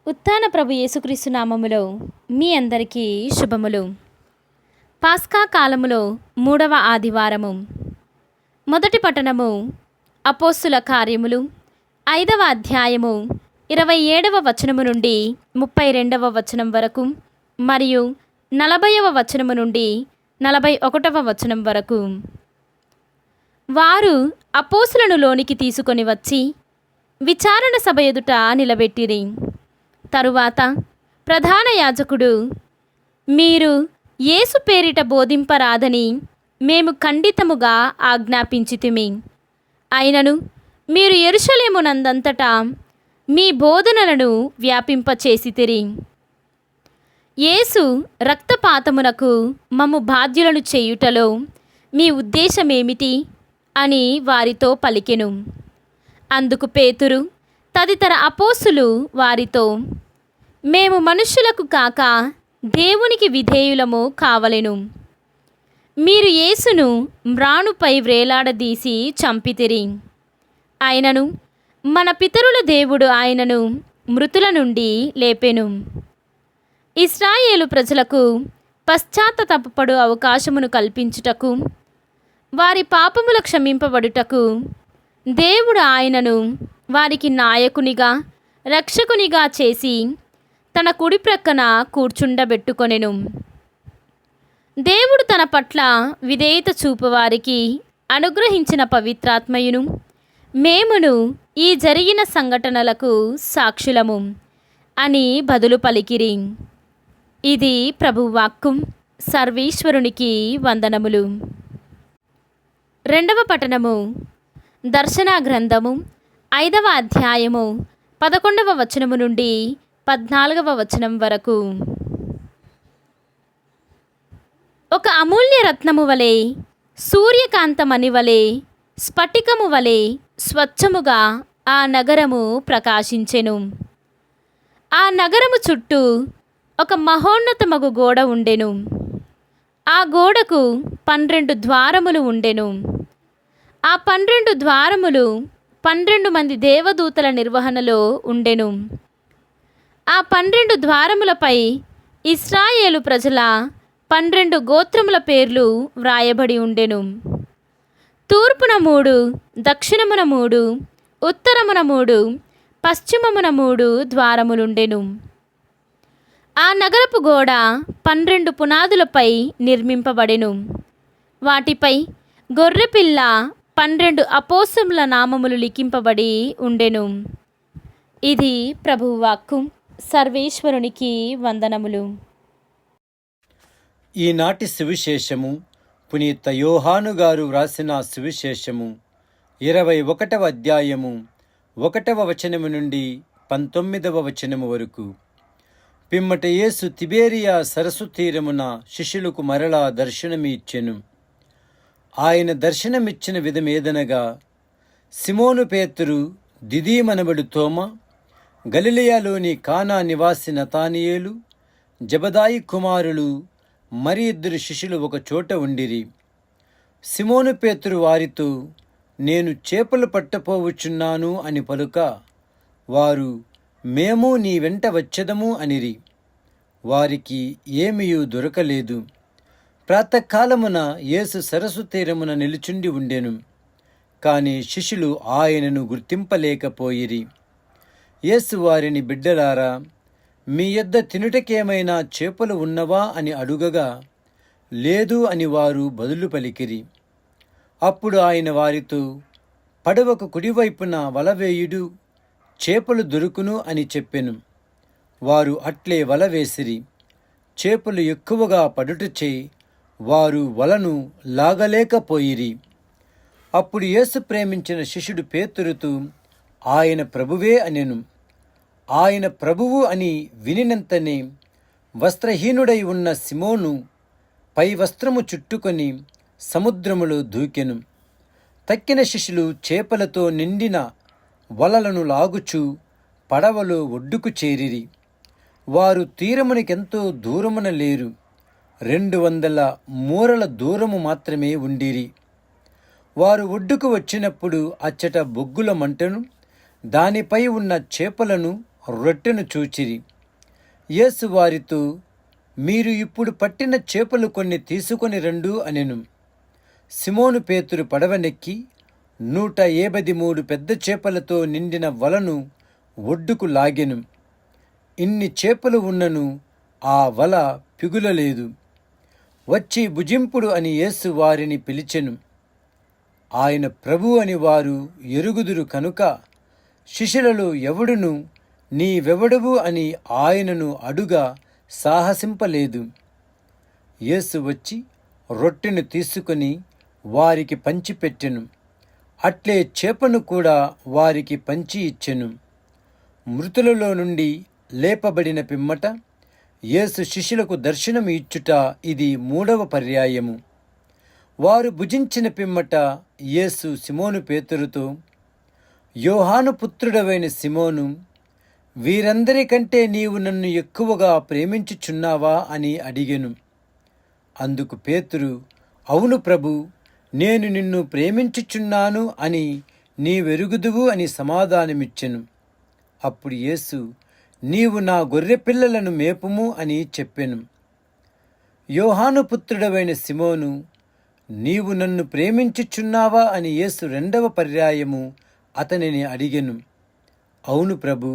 ఉత్థాన ప్రభు యేసుక్రీస్తు నామములో మీ అందరికీ శుభములు. పాస్కా కాలములో 3వ ఆదివారము. మొదటి పట్టణము అపోస్తుల కార్యములు 5వ అధ్యాయము 27వ వచనము నుండి 32వ వచనం వరకు మరియు 40వ వచనము నుండి 41వ వచనం వరకు. వారు అపోస్తులను లోనికి తీసుకొని వచ్చి విచారణ సభ ఎదుట నిలబెట్టిరి. తరువాత ప్రధాన యాజకుడు, మీరు యేసు పేరిట బోధింపరాదని మేము ఖండితముగా ఆజ్ఞాపించితిమి. అయినను మీరు యెరూషలేమునందంతటా మీ బోధనలను వ్యాపింపచేసితిరి. యేసు రక్తపాతమునకు మమ్ము బాధ్యులను చేయుటలో మీ ఉద్దేశమేమిటి అని వారితో పలికెను. అందుకు పేతురు తదితర అపోస్తులు వారితో, మేము మనుష్యులకు కాక దేవునికి విధేయులము కావలెను. మీరు యేసును మ్రానుపై వ్రేలాడదీసి చంపితిరి. ఆయనను మన పితరుల దేవుడు ఆయనను మృతుల నుండి లేపెను. ఇశ్రాయేలు ప్రజలకు పశ్చాత్తాపపడు అవకాశమును కల్పించుటకు, వారి పాపముల క్షమింపబడుటకు దేవుడు ఆయనను వారికి నాయకునిగా రక్షకునిగా చేసి తన కుడి ప్రక్కన కూర్చుండబెట్టుకొనెను. దేవుడు తన పట్ల విధేయత చూపువారికి అనుగ్రహించిన పవిత్రాత్మయును మేమును ఈ జరిగిన సంఘటనలకు సాక్షులము అని బదులు పలికిరి. ఇది ప్రభువాక్కు. సర్వేశ్వరునికి వందనములు. రెండవ పట్టణము దర్శన గ్రంథము 5వ అధ్యాయము 11వ వచనము నుండి 14వ వచనం వరకు. ఒక అమూల్య రత్నము వలె, సూర్యకాంతమణి వలె, స్ఫటికము వలె స్వచ్ఛముగా ఆ నగరము ప్రకాశించెను. ఆ నగరము చుట్టూ ఒక మహోన్నతమగు గోడ ఉండెను. ఆ గోడకు 12 ద్వారములు ఉండెను. ఆ 12 ద్వారములు 12 మంది దేవదూతల నిర్వహణలో ఉండెను. ఆ 12 ద్వారములపై ఇశ్రాయేలు ప్రజల 12 గోత్రముల పేర్లు వ్రాయబడి ఉండెను. తూర్పున 3, దక్షిణమున 3, ఉత్తరమున 3, పశ్చిమమున 3 ద్వారములుండెను. ఆ నగరపు గోడ 12 పునాదులపై నిర్మింపబడెను. వాటిపై గొర్రెపిల్ల 12 అపోస్తలుల నామములు లిఖింపబడి ఉండెను. ఇది ప్రభువాక్కు. సర్వేశ్వరునికి వందనములు. ఈనాటి సువిశేషము పునీత యోహాను గారు వ్రాసిన సువిశేషము 21వ అధ్యాయము 1వ వచనము నుండి 19వ వచనము వరకు. పిమ్మట యేసు తిబేరియా సరస్సు తీరమున శిష్యులకు మరలా దర్శనమిచ్చెను. ఆయన దర్శనమిచ్చిన విధమేదనగా, సిమోను పేతురు, దిదీమనబడు తోమ, గలిలయలోని కానా నివాసి నతానియేలు, జబదాయి కుమారులు మరి 2 శిష్యులు ఒక చోట ఉండిరి. సిమోను పేతురు వారితో, నేను చేపలు పట్టపోవచ్చున్నాను అని పలుక, వారు, మేము నీ వెంట వచ్చెదము అనిరి. వారికి ఏమీయూ దొరకలేదు. ప్రాతకాలమున యేసు సరస్సు తీరమున నిలుచుండి ఉండెను. కాని శిష్యులు ఆయనను గుర్తింపలేకపోయిరి. యేసు వారిని, బిడ్డలారా, మీ యొద్ద తినుటకేమైనా చేపలు ఉన్నవా అని అడుగగా, లేదు అని వారు బదులు పలికిరి. అప్పుడు ఆయన వారితో, పడవకు కుడివైపున వలవేయుడు, చేపలు దొరుకును అని చెప్పెను. వారు అట్లే వల వేసిరి. చేపలు ఎక్కువగా పడుటచే వారు వలను లాగలేకపోయిరి. అప్పుడు యేసు ప్రేమించిన శిష్యుడు పేతురుతో, ఆయన ప్రభువే అనెను. ఆయన ప్రభువు అని వినినంతనే వస్త్రహీనుడై ఉన్న సిమోను పై వస్త్రము చుట్టుకొని సముద్రములో దూకెను. తక్కిన శిష్యులు చేపలతో నిండిన వలలను లాగుచూ పడవలో ఒడ్డుకు చేరిరి. వారు తీరమునికెంతో దూరమున లేరు, 200 మూరల దూరము మాత్రమే ఉండిరి. వారు ఒడ్డుకు వచ్చినప్పుడు అచ్చట బొగ్గుల మంటను, దానిపై ఉన్న చేపలను రొట్టెను చూచిరి. యేసు వారితో, మీరు ఇప్పుడు పట్టిన చేపలు కొన్ని తీసుకొని రండు అనెను. సిమోను పేతురు పడవనెక్కి 153 పెద్ద చేపలతో నిండిన వలను ఒడ్డుకు లాగెను. ఇన్ని చేపలు ఉన్నను ఆ వల పిగులలేదు. వచ్చి భుజింపుడు అని యేసు వారిని పిలిచెను. ఆయన ప్రభు అని వారు ఎరుగుదురు కనుక శిష్యులలో ఎవడును నీవెవడవు అని ఆయనను అడుగా సాహసింపలేదు. యేసు వచ్చి రొట్టెను తీసుకొని వారికి పంచిపెట్టెను. అట్లే చేపను కూడా వారికి పంచి ఇచ్చెను. మృతులలో నుండి లేపబడిన పిమ్మట యేసు శిష్యులకు దర్శనం ఇచ్చుట ఇది 3వ పర్యాయము. వారు భుజించిన పిమ్మట యేసు సిమోను పేతురుతో, యోహాను పుత్రుడవైన సిమోను, వీరందరికంటే నీవు నన్ను ఎక్కువగా ప్రేమించుచున్నావా అని అడిగెను. అందుకు పేతురు, అవును ప్రభు, నేను నిన్ను ప్రేమించుచున్నాను అని నీవెరుగుదువు అని సమాధానమిచ్చెను. అప్పుడు యేసు, నీవు నా గొర్రెపిల్లలను మేపుము అని చెప్పెను. యోహాను పుత్రుడవైన సిమోను, నీవు నన్ను ప్రేమించుచున్నావా అని యేసు 2వ పర్యాయము అతనిని అడిగెను. అవును ప్రభు,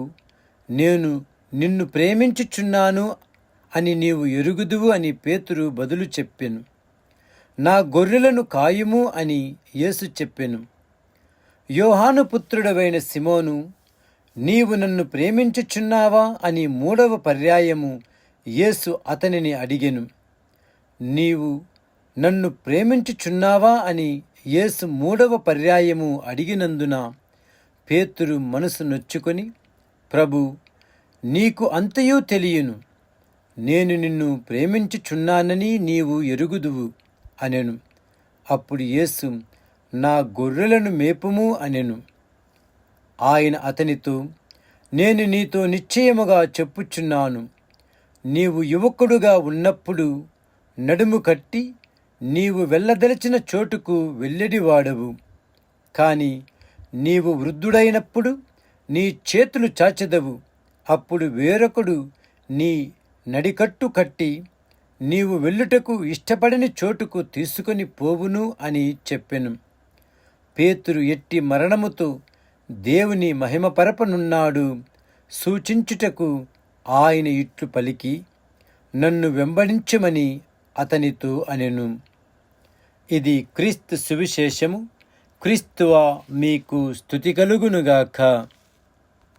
నేను నిన్ను ప్రేమించుచున్నాను అని నీవు ఎరుగుదువు అని పేతురు బదులు చెప్పెను. నా గొర్రెలను కాయుము అని యేసు చెప్పెను. యోహాను పుత్రుడవైన సిమోను, నీవు నన్ను ప్రేమించుచున్నావా అని 3వ పర్యాయము యేసు అతనిని అడిగెను. నీవు నన్ను ప్రేమించుచున్నావా అని యేసు 3వ పర్యాయము అడిగినందున పేతురు మనసు నొచ్చుకొని, ప్రభు, నీకు అంతయు తెలియను, నేను నిన్ను ప్రేమించుచున్నానని నీవు ఎరుగుదువు అనెను. అప్పుడు యేసు, నా గొర్రెలను మేపుము అనెను. ఆయన అతనితో, నేను నీతో నిశ్చయముగా చెప్పుచున్నాను, నీవు యువకుడుగా ఉన్నప్పుడు నడుము కట్టి నీవు వెళ్ళదలిచిన చోటుకు వెళ్ళెడివాడవు. కాని నీవు వృద్ధుడైనప్పుడు నీ చేతులు చాచెదవు. అప్పుడు వేరొకడు నీ నడికట్టు కట్టి నీవు వెళ్ళుటకు ఇష్టపడని చోటుకు తీసుకొని పోవును అని చెప్పెను. పేతురు ఎట్టి మరణముతో దేవుని మహిమపరపనున్నాడు సూచించుటకు ఆయన ఇట్లు పలికి, నన్ను వెంబడించమని అతనితో అనెను. ఇది క్రీస్తు సువిశేషము. క్రీస్తువా మీకు స్తుతి కలుగునుగాక.